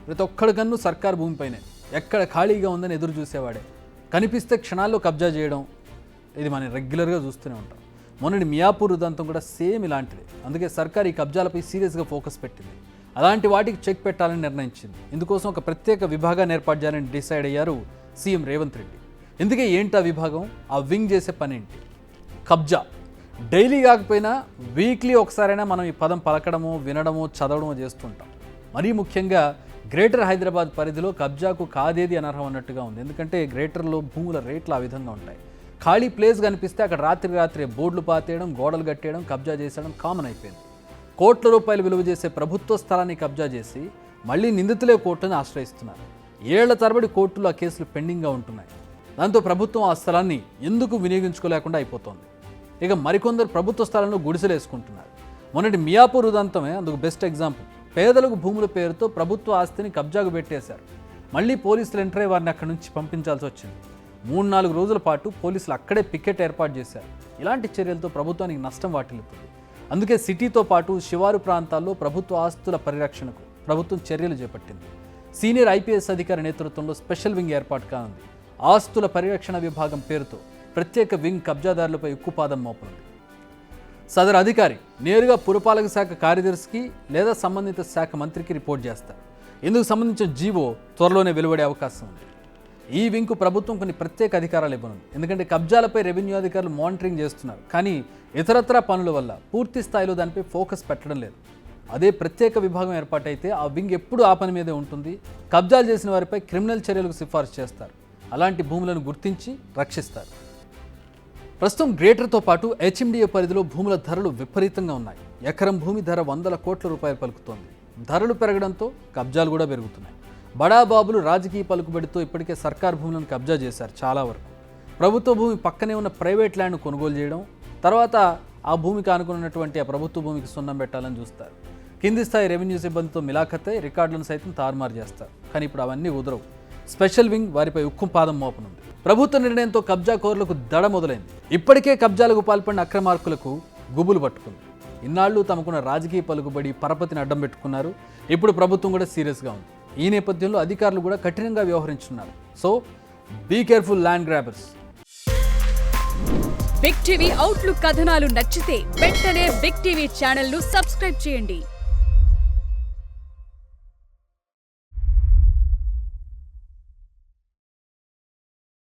ప్రతి ఒక్కడి కన్ను సర్కారు భూమిపైనే, ఎక్కడ ఖాళీగా ఉందని ఎదురు చూసేవాడే. కనిపిస్తే క్షణాల్లో కబ్జా చేయడం, ఇది మనం రెగ్యులర్గా చూస్తూనే ఉంటాం. మొన్నటి మియాపూర్ ఉదంతం కూడా సేమ్ ఇలాంటిదే. అందుకే సర్కారు ఈ కబ్జాలపై సీరియస్గా ఫోకస్ పెట్టింది. అలాంటి వాటికి చెక్ పెట్టాలని నిర్ణయించింది. ఇందుకోసం ఒక ప్రత్యేక విభాగాన్ని ఏర్పాటు చేయాలని డిసైడ్ అయ్యారు సీఎం రేవంత్ రెడ్డి. ఎందుకే ఏంటి ఆ విభాగం, ఆ వింగ్ చేసే పని ఏంటి? కబ్జా. డైలీ కాకపోయినా వీక్లీ ఒకసారైనా మనం ఈ పదం పలకడము, వినడము, చదవడము చేస్తుంటాం. మరీ ముఖ్యంగా గ్రేటర్ హైదరాబాద్ పరిధిలో కబ్జాకు కాదేది అనర్హం అన్నట్టుగా ఉంది. ఎందుకంటే గ్రేటర్లో భూముల రేట్లు ఆ విధంగా ఉంటాయి. ఖాళీ ప్లేస్ కనిపిస్తే అక్కడ రాత్రి బోర్డులు పాతేయడం, గోడలు కట్టేయడం, కబ్జా చేసేయడం కామన్ అయిపోయింది. కోట్ల రూపాయలు విలువ చేసే ప్రభుత్వ స్థలాన్ని కబ్జా చేసి మళ్ళీ నిందితులే కోర్టును ఆశ్రయిస్తున్నారు. ఏళ్ల తరబడి కోర్టులో ఆ కేసులు పెండింగ్గా ఉంటున్నాయి. దాంతో ప్రభుత్వం ఆ స్థలాన్ని ఎందుకు వినియోగించుకోలేకుండా అయిపోతోంది. ఇక మరికొందరు ప్రభుత్వ స్థలంలో గుడిసెలు వేసుకుంటున్నారు. మొన్నటి మియాపూర్ ఉదంతమే అందుకు బెస్ట్ ఎగ్జాంపుల్. పేదలకు భూముల పేరుతో ప్రభుత్వ ఆస్తిని కబ్జాకు పెట్టేశారు. మళ్ళీ పోలీసులు ఎంటర్ అయ్యి వారిని అక్కడి నుంచి పంపించాల్సి వచ్చింది. 3-4 రోజుల పాటు పోలీసులు అక్కడే పికెట్ ఏర్పాటు చేశారు. ఇలాంటి చర్యలతో ప్రభుత్వానికి నష్టం వాటిల్లుతుంది. అందుకే సిటీతో పాటు శివారు ప్రాంతాల్లో ప్రభుత్వ ఆస్తుల పరిరక్షణకు ప్రభుత్వం చర్యలు చేపట్టింది. సీనియర్ ఐపీఎస్ అధికారి నేతృత్వంలో స్పెషల్ వింగ్ ఏర్పాటు కానుంది. ఆస్తుల పరిరక్షణ విభాగం పేరుతో ప్రత్యేక వింగ్ కబ్జాదారులపై ఉక్కుపాదం మోపనుంది. సదరు అధికారి నేరుగా పురపాలక శాఖ కార్యదర్శికి లేదా సంబంధిత శాఖ మంత్రికి రిపోర్ట్ చేస్తారు. ఇందుకు సంబంధించిన జీవో త్వరలోనే వెలువడే అవకాశం ఉంది. ఈ వింగ్కు ప్రభుత్వం కొన్ని ప్రత్యేక అధికారాలు ఇవ్వనుంది. ఎందుకంటే కబ్జాలపై రెవెన్యూ అధికారులు మానిటరింగ్ చేస్తున్నారు. కానీ ఇతరత్రా పనుల వల్ల పూర్తి స్థాయిలో దానిపై ఫోకస్ పెట్టడం లేదు. అదే ప్రత్యేక విభాగం ఏర్పాటైతే ఆ వింగ్ ఎప్పుడు ఆ పని మీదే ఉంటుంది. కబ్జాలు చేసిన వారిపై క్రిమినల్ చర్యలకు సిఫార్సు చేస్తారు. అలాంటి భూములను గుర్తించి రక్షిస్తారు. ప్రస్తుతం గ్రేటర్తో పాటు హెచ్ఎండిఏ పరిధిలో భూముల ధరలు విపరీతంగా ఉన్నాయి. ఎకరం భూమి ధర 100 కోట్ల రూపాయలు పలుకుతోంది. ధరలు పెరగడంతో కబ్జాలు కూడా పెరుగుతున్నాయి. బడాబాబులు రాజకీయ పలుకుబడితో ఇప్పటికే సర్కారు భూములను కబ్జా చేశారు. చాలా వరకు ప్రభుత్వ భూమి పక్కనే ఉన్న ప్రైవేట్ ల్యాండ్ కొనుగోలు చేయడం, తర్వాత ఆ భూమికి ఆనుకున్నటువంటి ఆ ప్రభుత్వ భూమికి సున్నం పెట్టాలని చూస్తారు. కింది స్థాయి రెవెన్యూ సిబ్బందితో మిలాఖతే రికార్డులను సైతం తారుమారు చేస్తారు. కానీ ఇప్పుడు అవన్నీ కుదరవు. స్పెషల్ వింగ్ వారిపై ఉక్కుపాదం మోపనుంది. ప్రభుత్వ నిర్ణయంతో కబ్జా కోర్లకు దడ మొదలైంది. ఇప్పటికే కబ్జాలకు పాల్పడిన అక్రమార్కులకు గుబులు పట్టుకుంది. ఇన్నాళ్లు తమకున్న రాజకీయ పలుకుబడి పరపతిని అడ్డం పెట్టుకున్నారు. ఇప్పుడు ప్రభుత్వం కూడా సీరియస్గా ఉంది. ఈ నేపథ్యంలో అధికారులు కూడా కఠినంగా వ్యవహరించున్నారు. So be careful land grabbers. Big TV outlook కథనాలు నచ్చితే వెంటనే బిగ్ టీవీ ఛానల్ ను సబ్స్క్రైబ్ చేయండి.